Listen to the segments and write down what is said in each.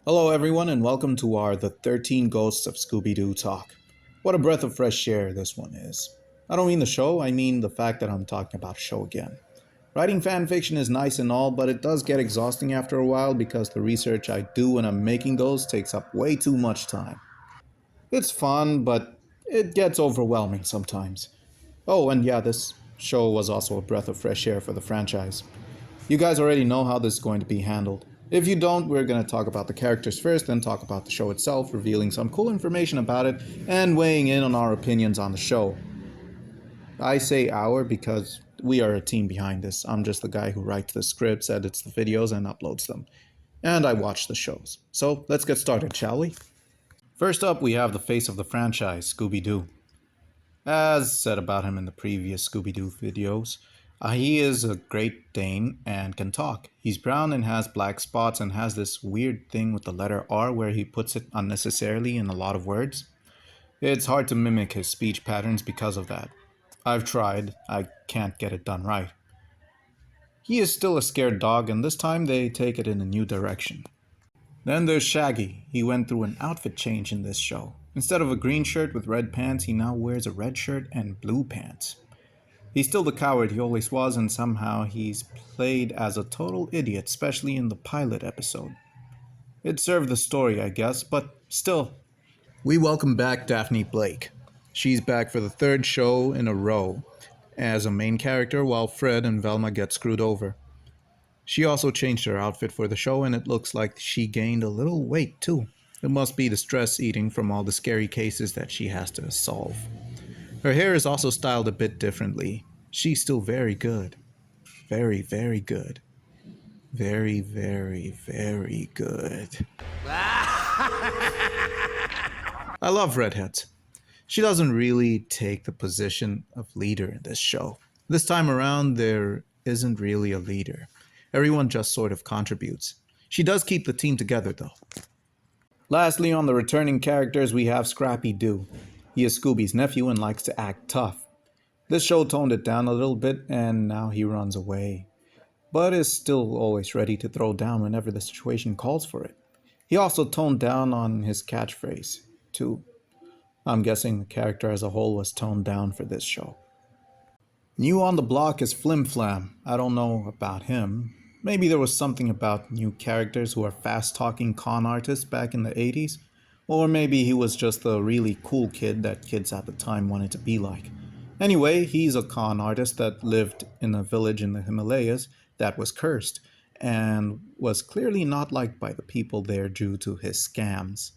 Hello, everyone, and welcome to our The 13 Ghosts of Scooby-Doo talk. What a breath of fresh air this one is. I don't mean the show, I mean the fact that I'm talking about a show again. Writing fan fiction is nice and all, but it does get exhausting after a while because the research I do when I'm making those takes up way too much time. It's fun, but it gets overwhelming sometimes. Oh, and yeah, this show was also a breath of fresh air for the franchise. You guys already know how this is going to be handled. If you don't, we're going to talk about the characters first, then talk about the show itself, revealing some cool information about it, and weighing in on our opinions on the show. I say our because we are a team behind this. I'm just the guy who writes the scripts, edits the videos, and uploads them. And I watch the shows. So let's get started, shall we? First up, we have the face of the franchise, Scooby-Doo. As said about him in the previous Scooby-Doo videos, he is a Great Dane and can talk. He's brown and has black spots and has this weird thing with the letter R where he puts it unnecessarily in a lot of words. It's hard to mimic his speech patterns because of that. I've tried, I can't get it done right. He is still a scared dog, and this time they take it in a new direction. Then there's Shaggy. He went through an outfit change in this show. Instead of a green shirt with red pants, he now wears a red shirt and blue pants. He's still the coward he always was, and somehow he's played as a total idiot, especially in the pilot episode. It served the story, I guess, but still. We welcome back Daphne Blake. She's back for the third show in a row as a main character while Fred and Velma get screwed over. She also changed her outfit for the show, and it looks like she gained a little weight too. It must be the stress eating from all the scary cases that she has to solve. Her hair is also styled a bit differently. She's still very good. Very, very good. Very, very, very good. I love redheads. She doesn't really take the position of leader in this show. This time around, there isn't really a leader. Everyone just sort of contributes. She does keep the team together, though. Lastly, on the returning characters, we have Scrappy-Doo. He is Scooby's nephew and likes to act tough. This show toned it down a little bit, and now he runs away, but is still always ready to throw down whenever the situation calls for it. He also toned down on his catchphrase, too. I'm guessing the character as a whole was toned down for this show. New on the block is Flim Flam. I don't know about him. Maybe there was something about new characters who are fast-talking con artists back in the 80s. Or maybe he was just the really cool kid that kids at the time wanted to be like. Anyway, he's a con artist that lived in a village in the Himalayas that was cursed, and was clearly not liked by the people there due to his scams.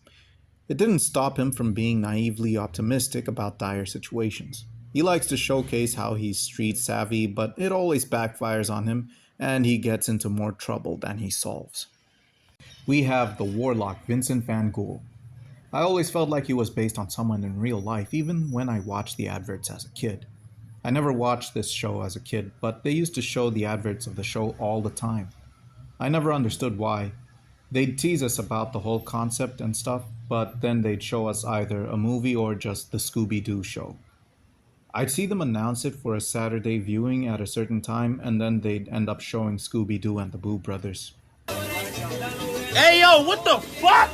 It didn't stop him from being naively optimistic about dire situations. He likes to showcase how he's street savvy, but it always backfires on him, and he gets into more trouble than he solves. We have the warlock Vincent Van Gogh. I always felt like he was based on someone in real life, even when I watched the adverts as a kid. I never watched this show as a kid, but they used to show the adverts of the show all the time. I never understood why. They'd tease us about the whole concept and stuff, but then they'd show us either a movie or just the Scooby-Doo show. I'd see them announce it for a Saturday viewing at a certain time, and then they'd end up showing Scooby-Doo and the Boo Brothers. Hey yo, what the fuck?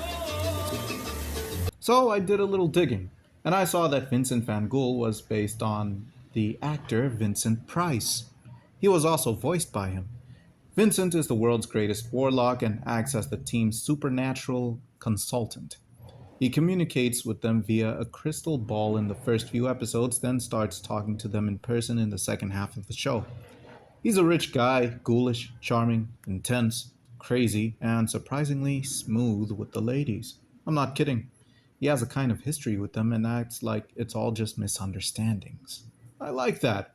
So I did a little digging, and I saw that Vincent Van Gogh was based on the actor Vincent Price. He was also voiced by him. Vincent is the world's greatest warlock and acts as the team's supernatural consultant. He communicates with them via a crystal ball in the first few episodes, then starts talking to them in person in the second half of the show. He's a rich guy, ghoulish, charming, intense, crazy, and surprisingly smooth with the ladies. I'm not kidding. He has a kind of history with them and acts like it's all just misunderstandings. I like that.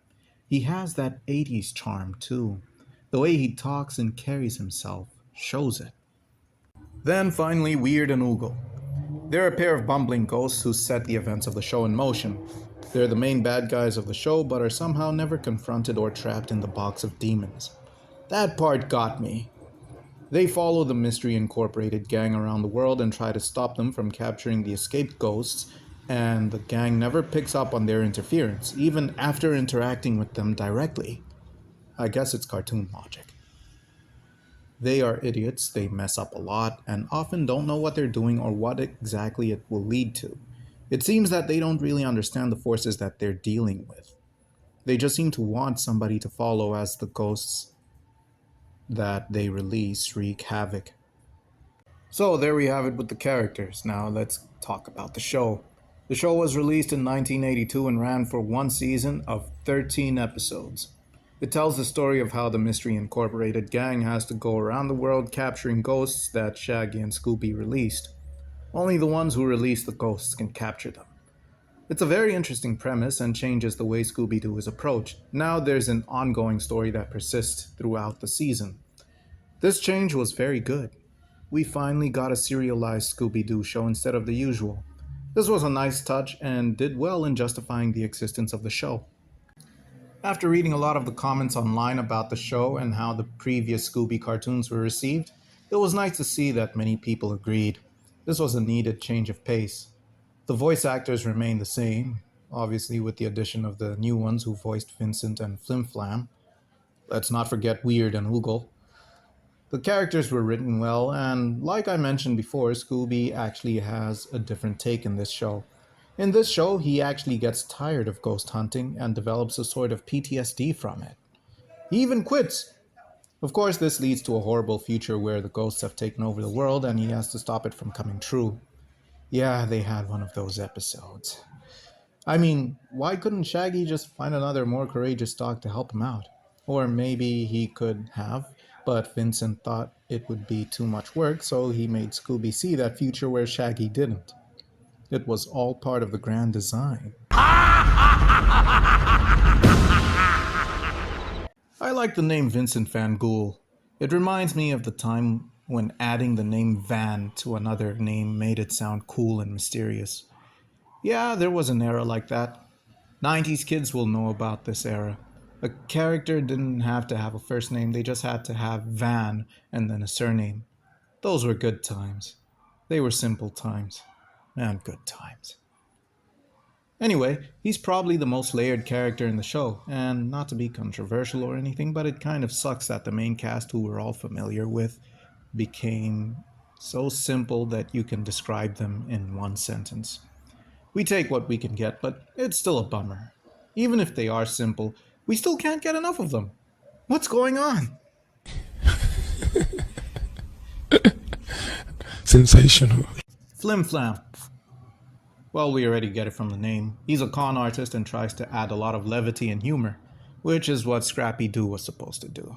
He has that 80s charm, too. The way he talks and carries himself shows it. Then finally, Weird and Oogle. They're a pair of bumbling ghosts who set the events of the show in motion. They're the main bad guys of the show, but are somehow never confronted or trapped in the box of demons. That part got me. They follow the Mystery Incorporated gang around the world and try to stop them from capturing the escaped ghosts, and the gang never picks up on their interference, even after interacting with them directly. I guess it's cartoon logic. They are idiots, they mess up a lot, and often don't know what they're doing or what exactly it will lead to. It seems that they don't really understand the forces that they're dealing with. They just seem to want somebody to follow as the ghosts that they release wreak havoc. So there we have it with the characters. Now let's talk about the show. The show was released in 1982 and ran for one season of 13 episodes. It tells the story of how the Mystery Incorporated gang has to go around the world capturing ghosts that Shaggy and Scooby released. Only the ones who release the ghosts can capture them. It's a very interesting premise and changes the way Scooby Doo is approached. Now there's an ongoing story that persists throughout the season. This change was very good. We finally got a serialized Scooby Doo show instead of the usual. This was a nice touch and did well in justifying the existence of the show. After reading a lot of the comments online about the show and how the previous Scooby cartoons were received, it was nice to see that many people agreed. This was a needed change of pace. The voice actors remained the same, obviously with the addition of the new ones who voiced Vincent and Flim Flam. Let's not forget Weird and Oogle. The characters were written well, and like I mentioned before, Scooby actually has a different take in this show. In this show, he actually gets tired of ghost hunting and develops a sort of PTSD from it. He even quits. Of course, this leads to a horrible future where the ghosts have taken over the world and he has to stop it from coming true. Yeah, they had one of those episodes. I mean, why couldn't Shaggy just find another more courageous dog to help him out? Or maybe he could have, but Vincent thought it would be too much work, so he made Scooby see that future where Shaggy didn't. It was all part of the grand design. I like the name Vincent Van Ghoul. It reminds me of the time when adding the name Van to another name made it sound cool and mysterious. Yeah, there was an era like that. 90s kids will know about this era. A character didn't have to have a first name, they just had to have Van and then a surname. Those were good times. They were simple times. And good times. Anyway, he's probably the most layered character in the show, and not to be controversial or anything, but it kind of sucks that the main cast, who we're all familiar with, became so simple that you can describe them in one sentence. We take what we can get, but it's still a bummer. Even if they are simple, we still can't get enough of them. What's going on? Sensational. Flim Flam. Well, we already get it from the name. He's a con artist and tries to add a lot of levity and humor, which is what Scrappy Doo was supposed to do.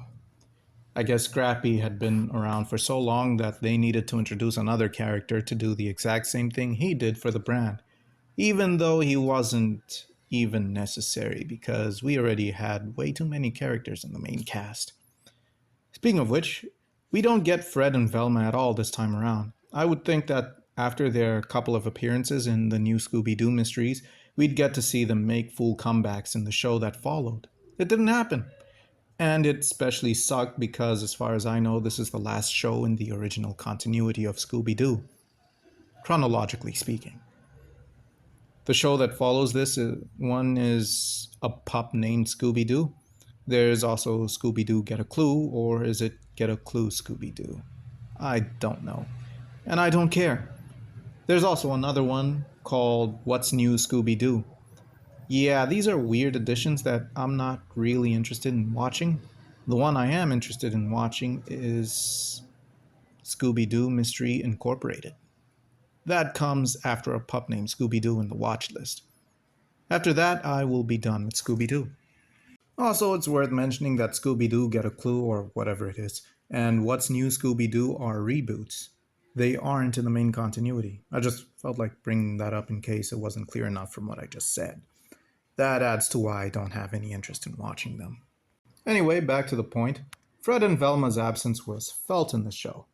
I guess Scrappy had been around for so long that they needed to introduce another character to do the exact same thing he did for the brand, even though he wasn't even necessary because we already had way too many characters in the main cast. Speaking of which, we don't get Fred and Velma at all this time around. I would think that after their couple of appearances in the new Scooby Doo mysteries, we'd get to see them make full comebacks in the show that followed. It didn't happen. And it especially sucked because, as far as I know, this is the last show in the original continuity of Scooby Doo, chronologically speaking. The show that follows this one is a pup named Scooby Doo. There's also Scooby Doo Get a Clue, or is it Get a Clue Scooby Doo? I don't know. And I don't care. There's also another one called What's New Scooby Doo. Yeah, these are weird additions that I'm not really interested in watching. The one I am interested in watching is Scooby Doo Mystery Incorporated. That comes after a pup named Scooby Doo in the watch list. After that, I will be done with Scooby Doo. Also, it's worth mentioning that Scooby Doo Get a Clue, or whatever it is, and What's New Scooby Doo are reboots. They aren't in the main continuity. I just felt like bringing that up in case it wasn't clear enough from what I just said. That adds to why I don't have any interest in watching them. Anyway, back to the point. Fred and Velma's absence was felt in the show.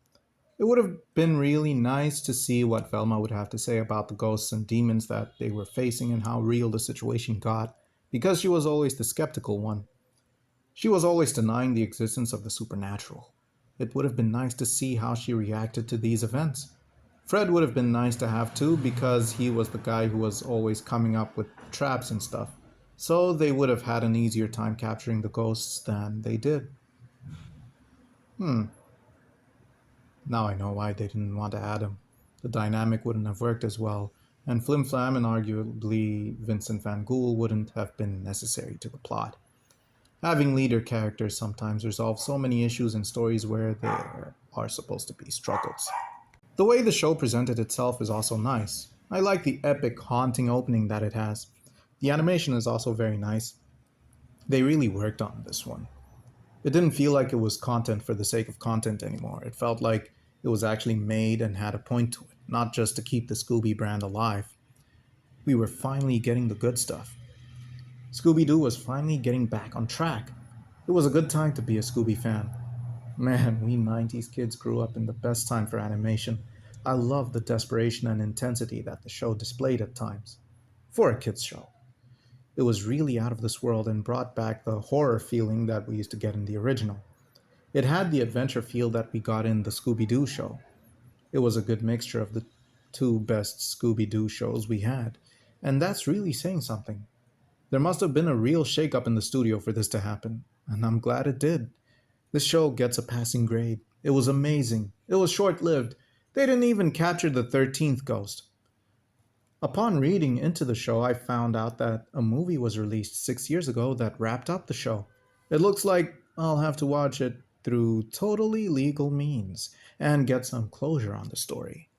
It would have been really nice to see what Velma would have to say about the ghosts and demons that they were facing and how real the situation got, because she was always the skeptical one. She was always denying the existence of the supernatural. It would have been nice to see how she reacted to these events. Fred would have been nice to have too, because he was the guy who was always coming up with traps and stuff. So they would have had an easier time capturing the ghosts than they did. Now I know why they didn't want to add him. The dynamic wouldn't have worked as well, and Flim Flam and arguably Vincent Van Gogh wouldn't have been necessary to the plot. Having leader characters sometimes resolve so many issues in stories where there are supposed to be struggles. The way the show presented itself is also nice. I like the epic, haunting opening that it has. The animation is also very nice. They really worked on this one. It didn't feel like it was content for the sake of content anymore. It felt like it was actually made and had a point to it, not just to keep the Scooby brand alive. We were finally getting the good stuff. Scooby Doo was finally getting back on track. It was a good time to be a Scooby fan. Man, we 90s kids grew up in the best time for animation. I love the desperation and intensity that the show displayed at times. For a kids' show. It was really out of this world and brought back the horror feeling that we used to get in the original. It had the adventure feel that we got in the Scooby Doo show. It was a good mixture of the two best Scooby Doo shows we had. And that's really saying something. There must have been a real shakeup in the studio for this to happen, and I'm glad it did. This show gets a passing grade. It was amazing. It was short lived. They didn't even capture the 13th ghost. Upon reading into the show, I found out that a movie was released 6 years ago that wrapped up the show. It looks like I'll have to watch it through totally legal means and get some closure on the story.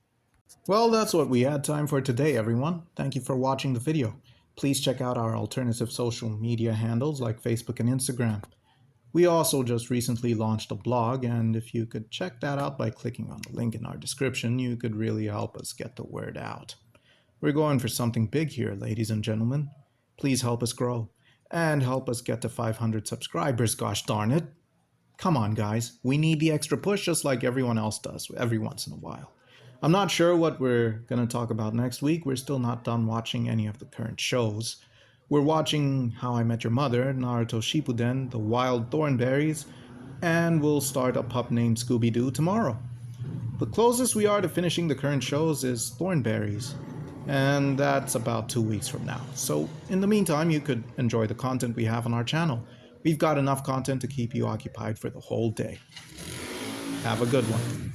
Well, that's what we had time for today, everyone. Thank you for watching the video. Please check out our alternative social media handles like Facebook and Instagram. We also just recently launched a blog, and if you could check that out by clicking on the link in our description, you could really help us get the word out. We're going for something big here, ladies and gentlemen. Please help us grow and help us get to 500 subscribers, gosh darn it. Come on, guys. We need the extra push just like everyone else does every once in a while. I'm not sure what we're going to talk about next week. We're still not done watching any of the current shows. We're watching How I Met Your Mother, Naruto Shippuden, The Wild Thornberries, and we'll start a pup named Scooby-Doo tomorrow. The closest we are to finishing the current shows is Thornberries, and that's about 2 weeks from now. So in the meantime, you could enjoy the content we have on our channel. We've got enough content to keep you occupied for the whole day. Have a good one.